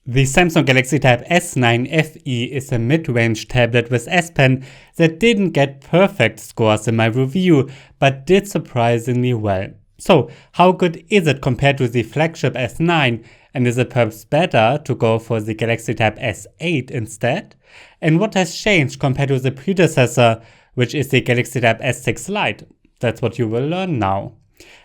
The Samsung Galaxy Tab S9 FE is a mid-range tablet with S Pen that didn't get perfect scores in my review, but did surprisingly well. So, how good is it compared to the flagship S9, and is it perhaps better to go for the Galaxy Tab S8 instead? And what has changed compared to the predecessor, which is the Galaxy Tab S6 Lite? That's what you will learn now.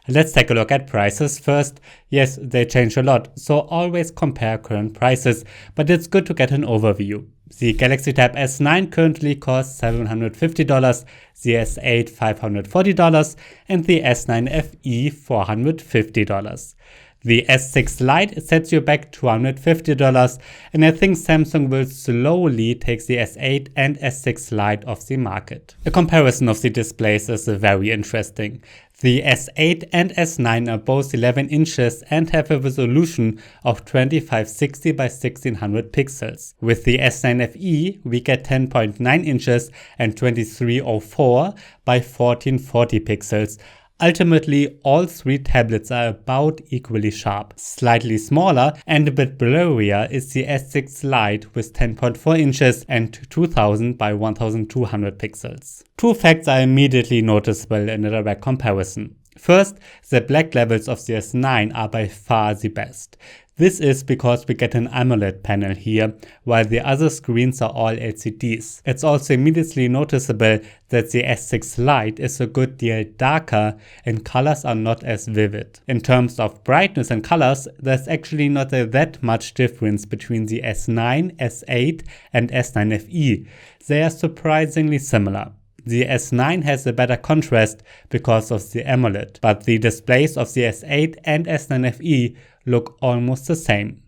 Let's take a look at prices first. Yes, they change a lot, so always compare current prices, but it's good to get an overview. The Galaxy Tab S9 currently costs $750, the S8 $540, and the S9 FE $450. The S6 Lite sets you back $250, and I think Samsung will slowly take the S8 and S6 Lite off the market. A comparison of the displays is very interesting. The S8 and S9 are both 11 inches and have a resolution of 2560 by 1600 pixels. With the S9 FE, we get 10.9 inches and 2304 by 1440 pixels. Ultimately, all three tablets are about equally sharp. Slightly smaller and a bit blurrier is the S6 Lite with 10.4 inches and 2000 by 1200 pixels. Two facts are immediately noticeable in a direct comparison. First, the black levels of the S9 are by far the best. This is because we get an AMOLED panel here, while the other screens are all LCDs. It's also immediately noticeable that the S6 Lite is a good deal darker and colors are not as vivid. In terms of brightness and colors, there's actually not that much difference between the S9, S8 and S9 FE. They are surprisingly similar. The S9 has a better contrast because of the AMOLED, but the displays of the S8 and S9 FE look almost the same.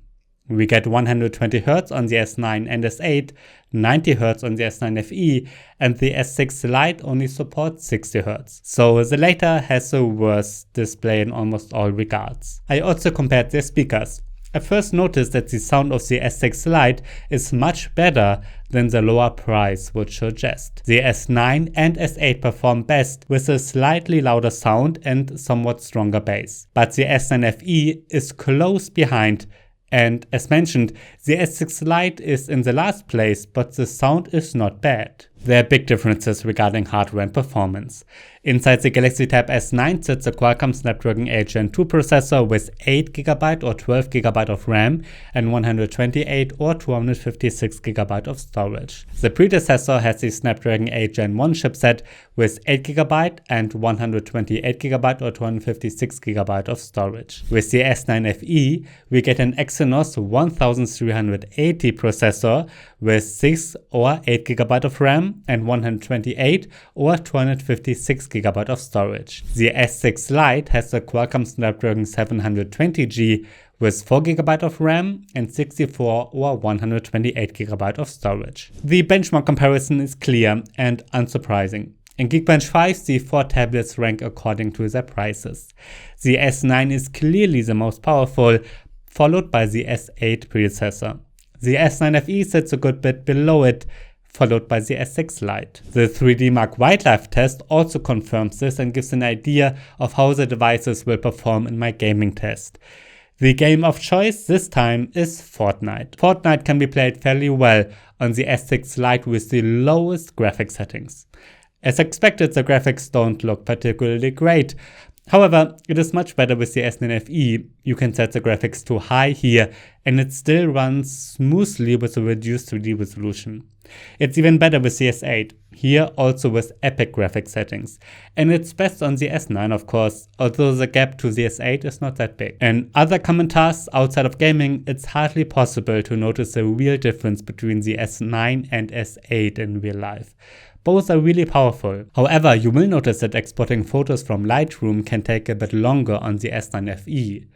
We get 120Hz on the S9 and S8, 90Hz on the S9 FE, and the S6 Lite only supports 60Hz. So the latter has a worse display in almost all regards. I also compared their speakers. I first noticed that the sound of the S6 Lite is much better than the lower price would suggest. The S9 and S8 perform best with a slightly louder sound and somewhat stronger bass. But the S9 FE is close behind, and as mentioned, the S6 Lite is in the last place, but the sound is not bad. There are big differences regarding hardware and performance. Inside the Galaxy Tab S9 sits a Qualcomm Snapdragon 8 Gen 2 processor with 8GB or 12GB of RAM and 128 or 256GB of storage. The predecessor has the Snapdragon 8 Gen 1 chipset with 8GB and 128GB or 256GB of storage. With the S9 FE, we get an Exynos 1380 processor with 6 or 8GB of RAM and 128 or 256GB of storage. The S6 Lite has a Qualcomm Snapdragon 720G with 4GB of RAM and 64 or 128GB of storage. The benchmark comparison is clear and unsurprising. In Geekbench 5, the four tablets rank according to their prices. The S9 is clearly the most powerful, followed by the S8 predecessor. The S9 FE sits a good bit below it, followed by the S6 Lite. The 3D Mark Wildlife test also confirms this and gives an idea of how the devices will perform in my gaming test. The game of choice this time is Fortnite. Fortnite can be played fairly well on the S6 Lite with the lowest graphics settings. As expected, the graphics don't look particularly great. However, it is much better with the S9 FE. You can set the graphics to high here and it still runs smoothly with a reduced 3D resolution. It's even better with the S8, here also with epic graphics settings. And it's best on the S9 of course, although the gap to the S8 is not that big. In other common tasks outside of gaming, it's hardly possible to notice a real difference between the S9 and S8 in real life. Both are really powerful. However, you will notice that exporting photos from Lightroom can take a bit longer on the S9 FE.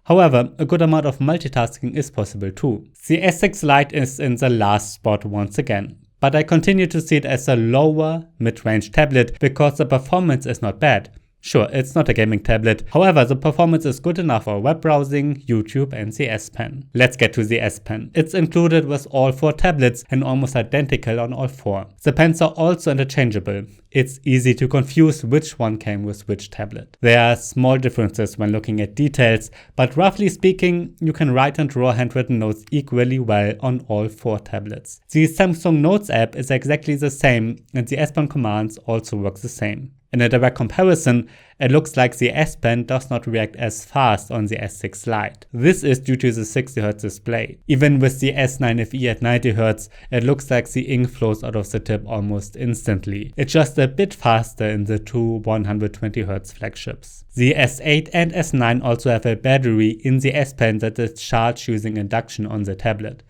However, a good amount of multitasking is possible too. The S6 Lite is in the last spot once again, but I continue to see it as a lower mid-range tablet because the performance is not bad. Sure, it's not a gaming tablet, however the performance is good enough for web browsing, YouTube and the S Pen. Let's get to the S Pen. It's included with all 4 tablets and almost identical on all 4. The pens are also interchangeable. It's easy to confuse which one came with which tablet. There are small differences when looking at details, but roughly speaking, you can write and draw handwritten notes equally well on all 4 tablets. The Samsung Notes app is exactly the same and the S Pen commands also work the same. In a direct comparison, it looks like the S Pen does not react as fast on the S6 Lite. This is due to the 60Hz display. Even with the S9 FE at 90Hz, it looks like the ink flows out of the tip almost instantly. It's just a bit faster in the 2 120Hz flagships. The S8 and S9 also have a battery in the S Pen that is charged using induction on the tablet.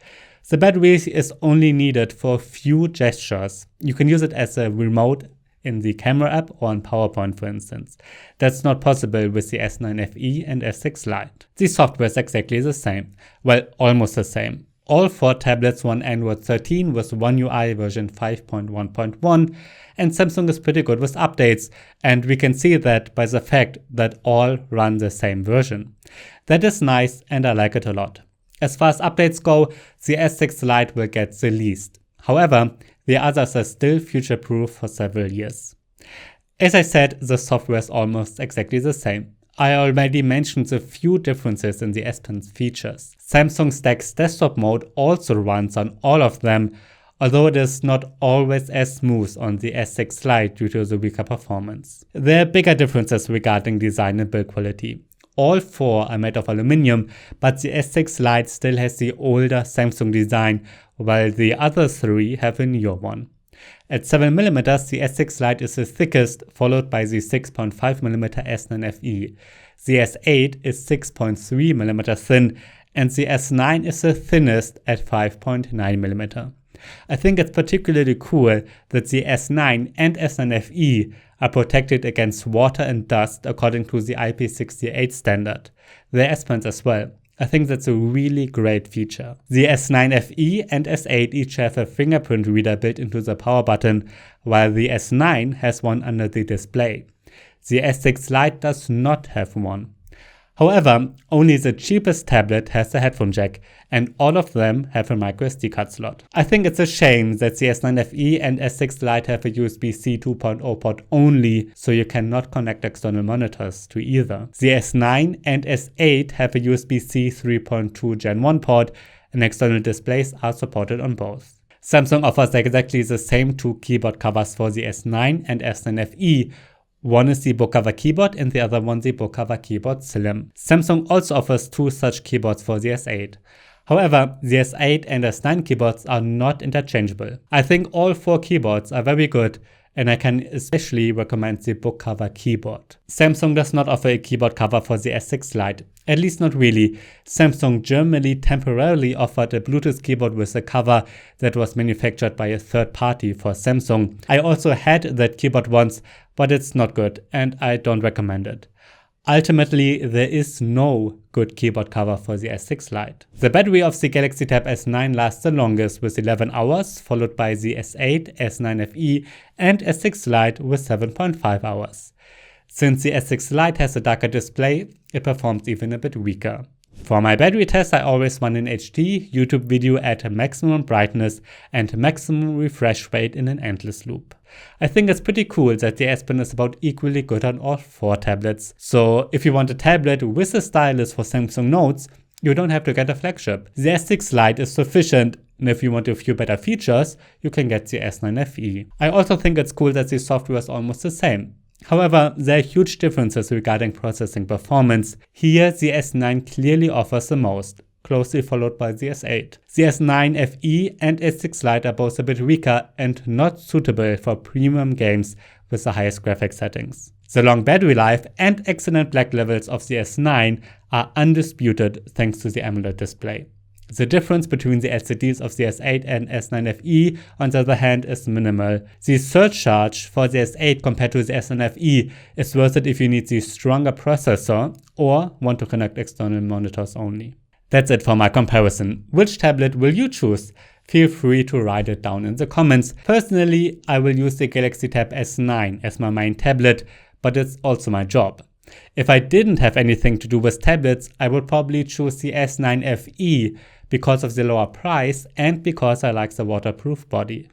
The battery is only needed for a few gestures. You can use it as a remote in the camera app or on PowerPoint, for instance. That's not possible with the S9 FE and S6 Lite. The software is exactly the same. Well, almost the same. All 4 tablets run Android 13 with One UI version 5.1.1, and Samsung is pretty good with updates, and we can see that by the fact that all run the same version. That is nice and I like it a lot. As far as updates go, the S6 Lite will get the least. However, the others are still future-proof for several years. As I said, the software is almost exactly the same. I already mentioned a few differences in the S Pen's features. Samsung DeX desktop mode also runs on all of them, although it is not always as smooth on the S6 Lite due to the weaker performance. There are bigger differences regarding design and build quality. All 4 are made of aluminum, but the S6 Lite still has the older Samsung design, while the other 3 have a newer one. At 7mm, the S6 Lite is the thickest, followed by the 6.5mm S9 FE. The S8 is 6.3mm thin, and the S9 is the thinnest at 5.9mm. I think it's particularly cool that the S9 and S9 FE are protected against water and dust according to the IP68 standard. The S Pens as well. I think that's a really great feature. The S9 FE and S8 each have a fingerprint reader built into the power button, while the S9 has one under the display. The S6 Lite does not have one. However, only the cheapest tablet has a headphone jack, and all of them have a microSD card slot. I think it's a shame that the S9 FE and S6 Lite have a USB-C 2.0 port only, so you cannot connect external monitors to either. The S9 and S8 have a USB-C 3.2 Gen 1 port, and external displays are supported on both. Samsung offers exactly the same 2 keyboard covers for the S9 and S9 FE. One is the book cover keyboard and the other one the book cover keyboard Slim. Samsung also offers 2 such keyboards for the S8. However, the S8 and S9 keyboards are not interchangeable. I think all 4 keyboards are very good, and I can especially recommend the book cover keyboard. Samsung does not offer a keyboard cover for the S6 Lite, at least not really. Samsung Germany temporarily offered a Bluetooth keyboard with a cover that was manufactured by a third party for Samsung. I also had that keyboard once, but it's not good and I don't recommend it. Ultimately, there is no good keyboard cover for the S6 Lite. The battery of the Galaxy Tab S9 lasts the longest with 11 hours, followed by the S8, S9 FE and S6 Lite with 7.5 hours. Since the S6 Lite has a darker display, it performs even a bit weaker. For my battery test, I always run an HD YouTube video at maximum brightness and maximum refresh rate in an endless loop. I think it's pretty cool that the S Pen is about equally good on all 4 tablets. So if you want a tablet with a stylus for Samsung Notes, you don't have to get a flagship. The S6 Lite is sufficient, and if you want a few better features, you can get the S9 FE. I also think it's cool that the software is almost the same. However, there are huge differences regarding processing performance. Here, the S9 clearly offers the most, closely followed by the S8. The S9 FE and S6 Lite are both a bit weaker and not suitable for premium games with the highest graphics settings. The long battery life and excellent black levels of the S9 are undisputed thanks to the AMOLED display. The difference between the LCDs of the S8 and S9 FE, on the other hand, is minimal. The surcharge for the S8 compared to the S9 FE is worth it if you need the stronger processor or want to connect external monitors only. That's it for my comparison. Which tablet will you choose? Feel free to write it down in the comments. Personally, I will use the Galaxy Tab S9 as my main tablet, but it's also my job. If I didn't have anything to do with tablets, I would probably choose the S9 FE because of the lower price and because I like the waterproof body.